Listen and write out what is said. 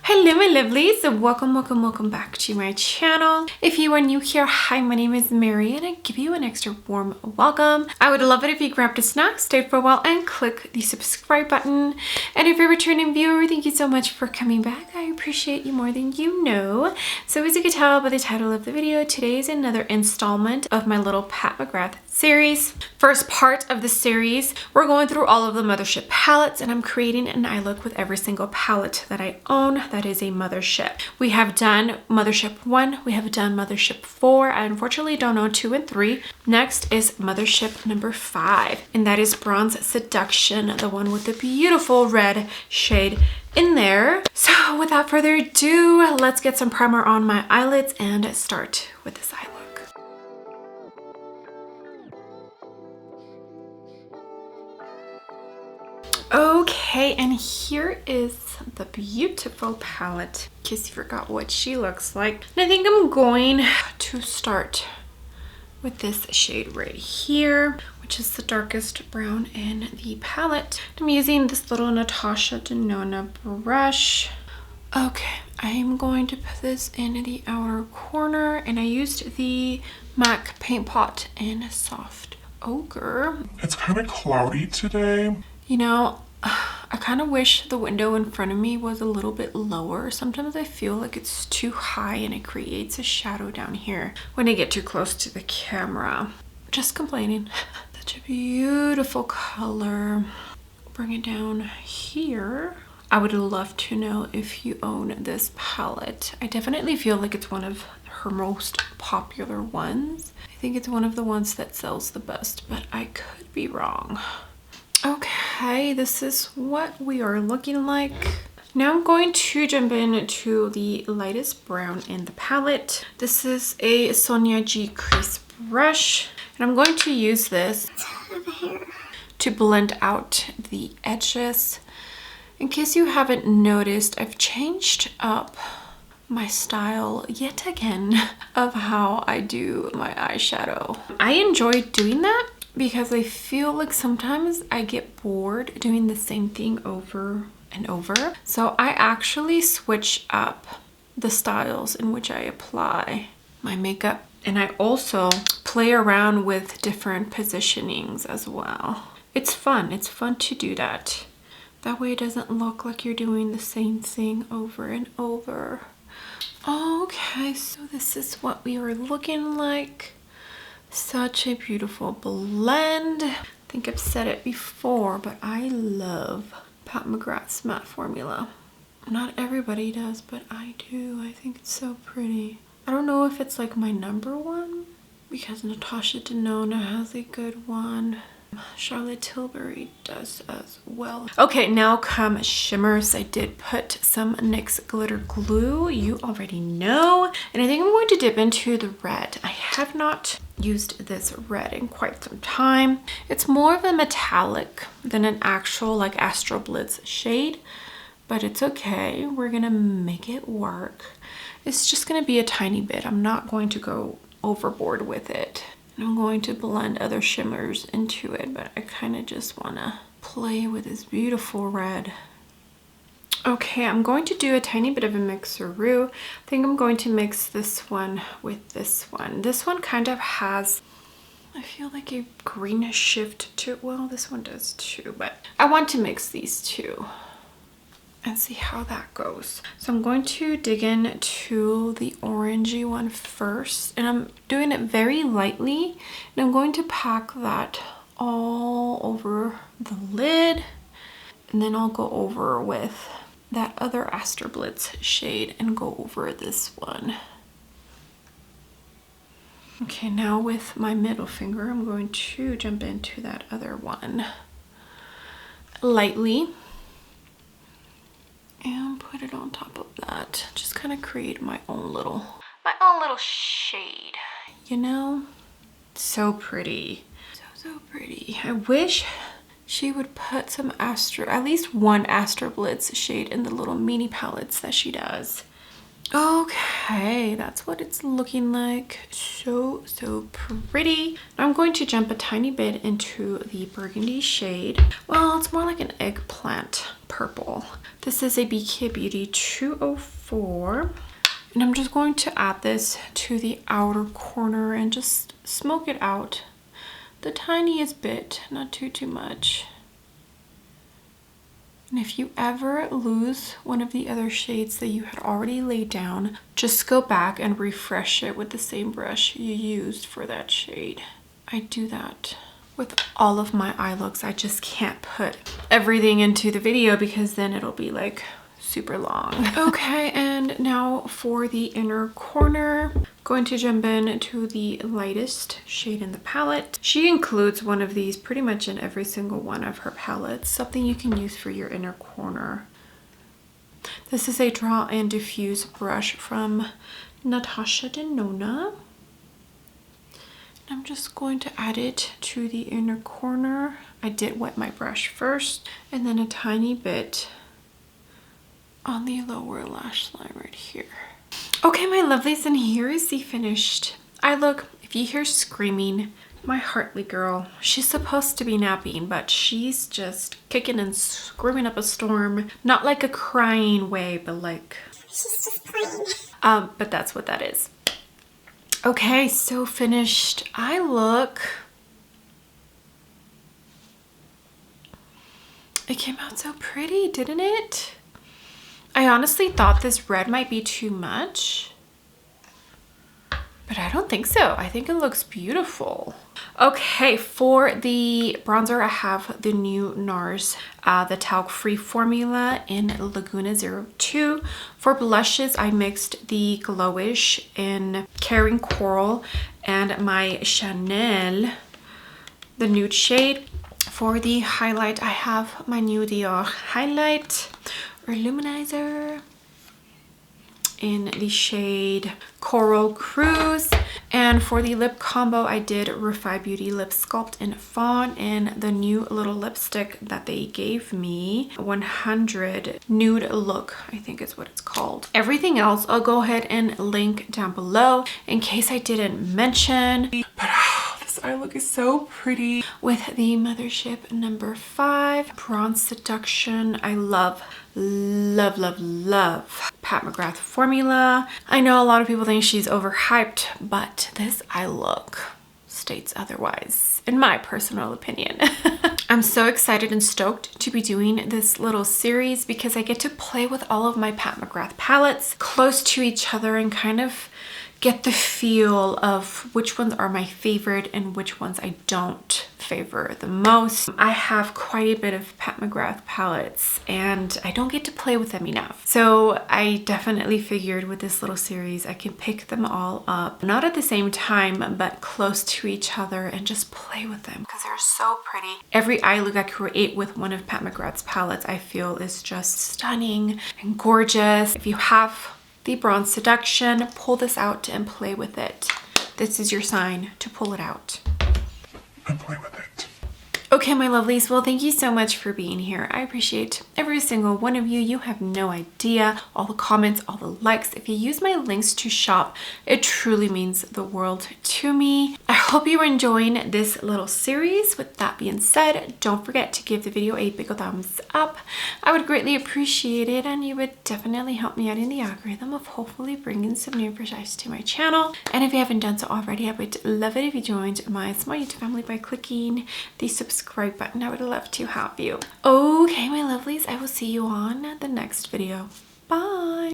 Hello my lovelies, and welcome back to my channel. If you are new here, hi, my name is Mary and I give you an extra warm welcome. I would love it if you grabbed a snack, stayed for a while and click the subscribe button. And if you're a returning viewer, thank you so much for coming back. I appreciate you more than you know. So as you can tell by the title of the video, today is another installment of my little Pat McGrath series. First part of the series, we're going through all of the Mothership palettes and I'm creating an eye look with every single palette that I own that is a Mothership. We have done Mothership 1, we have done Mothership 4. I unfortunately don't know 2 and 3. Next is Mothership number 5, and that is Bronze Seduction, the one with the beautiful red shade in there. So without further ado, let's get some primer on my eyelids and start with this eye look. Okay, and here is the beautiful palette, in case you forgot what she looks like. And I think I'm going to start with this shade right here, which is the darkest brown in the palette. I'm using this little Natasha Denona brush. Okay, I'm going to put this in the outer corner, and I used the MAC Paint Pot in Soft Ochre. It's kind of cloudy today. You know, I kind of wish the window in front of me was a little bit lower. Sometimes I feel like it's too high and it creates a shadow down here when I get too close to the camera. Just complaining. Such a beautiful color. Bring it down here. I would love to know if you own this palette. I definitely feel like it's one of her most popular ones. I think it's one of the ones that sells the best, but I could be wrong. Okay, this is what we are looking like. Now I'm going to jump into the lightest brown in the palette. This is a Sonia G crease brush, and I'm going to use this to blend out the edges. In case you haven't noticed, I've changed up my style yet again of how I do my eyeshadow. I enjoy doing that because I feel like sometimes I get bored doing the same thing over and over. So I actually switch up the styles in which I apply my makeup. And I also play around with different positionings as well. It's fun. It's fun to do that. That way it doesn't look like you're doing the same thing over and over. Okay, so this is what we are looking like. Such a beautiful blend. I think I've said it before, but I love Pat McGrath's matte formula. Not everybody does, but I do. I think it's so pretty. I don't know if it's like my number one, because Natasha Denona has a good one. Charlotte Tilbury does as well. Okay, now come shimmers. I did put some NYX glitter glue, you already know, and I think I'm going to dip into the red. I have not used this red in quite some time. It's more of a metallic than an actual like Astro Blitz shade, but it's okay. We're gonna make it work. It's just gonna be a tiny bit. I'm not going to go overboard with it. I'm going to blend other shimmers into it, but I kind of just want to play with this beautiful red. Okay, I'm going to do a tiny bit of a mixeroo. I think I'm going to mix this one with this one. This one kind of has, I feel like, a greenish shift to it. Well, this one does too, but I want to mix these two and see how that goes. So I'm going to dig into the orangey one first, and I'm doing it very lightly, and I'm going to pack that all over the lid, and then I'll go over with that other Astro Blitz shade and go over this one. Okay, now with my middle finger, I'm going to jump into that other one lightly and put it on top of that. Just kind of create my own little shade, you know? So pretty. So pretty. I wish she would put some at least one Astro Blitz shade in the little mini palettes that she does. Okay, that's what it's looking like. So pretty. I'm going to jump a tiny bit into the burgundy shade. Well, it's more like an eggplant purple. This is a BK Beauty 204. And I'm just going to add this to the outer corner and just smoke it out the tiniest bit, not too much. And if you ever lose one of the other shades that you had already laid down, just go back and refresh it with the same brush you used for that shade. I do that with all of my eye looks. I just can't put everything into the video because then it'll be like super long. Okay, and now for the inner corner, going to jump in to the lightest shade in the palette. She includes one of these pretty much in every single one of her palettes, something you can use for your inner corner. This is a Draw and Diffuse brush from Natasha Denona. I'm just going to add it to the inner corner. I did wet my brush first, and then a tiny bit on the lower lash line right here. Okay, my lovelies, and here is the finished eye look. If you hear screaming, my Hartley girl, she's supposed to be napping, but she's just kicking and screaming up a storm. Not like a crying way, but like she's just crying. But that's what that is. Okay, so finished eye look. It came out so pretty, didn't it? I honestly thought this red might be too much, but I don't think so. I think it looks beautiful. Okay, for the bronzer, I have the new NARS, the talc-free formula in Laguna 02. For blushes, I mixed the Glowish in Caring Coral and my Chanel, the nude shade. For the highlight, I have my new Dior highlight or luminizer in the shade Coral Cruise. And for the lip combo, I did Refi Beauty Lip Sculpt in Fawn in the new little lipstick that they gave me, 100 Nude Look, I think is what it's called. Everything else I'll go ahead and link down below in case I didn't mention. But this eye look is so pretty with the Mothership number 5 Bronze Seduction. I love Pat McGrath formula. I know a lot of people think she's overhyped, but this eye look states otherwise, in my personal opinion. I'm so excited and stoked to be doing this little series because I get to play with all of my Pat McGrath palettes close to each other and kind of get the feel of which ones are my favorite and which ones I don't favor the most. I have quite a bit of Pat McGrath palettes and I don't get to play with them enough. So I definitely figured with this little series I can pick them all up, not at the same time, but close to each other and just play with them because they're so pretty. Every eye look I create with one of Pat McGrath's palettes I feel is just stunning and gorgeous. If you have the Bronze Seduction, pull this out and play with it. This is your sign to pull it out and play with it. Okay, my lovelies, well, thank you so much for being here. I appreciate every single one of you. You have no idea. All the comments, all the likes. If you use my links to shop, it truly means the world to me. I hope you are enjoying this little series. With that being said, don't forget to give the video a big thumbs up. I would greatly appreciate it, and you would definitely help me out in the algorithm of hopefully bringing some new fresh eyes to my channel. And if you haven't done so already, I would love it if you joined my small YouTube family by clicking the subscribe button. I would love to have you. Okay, my lovelies, I will see you on the next video. Bye.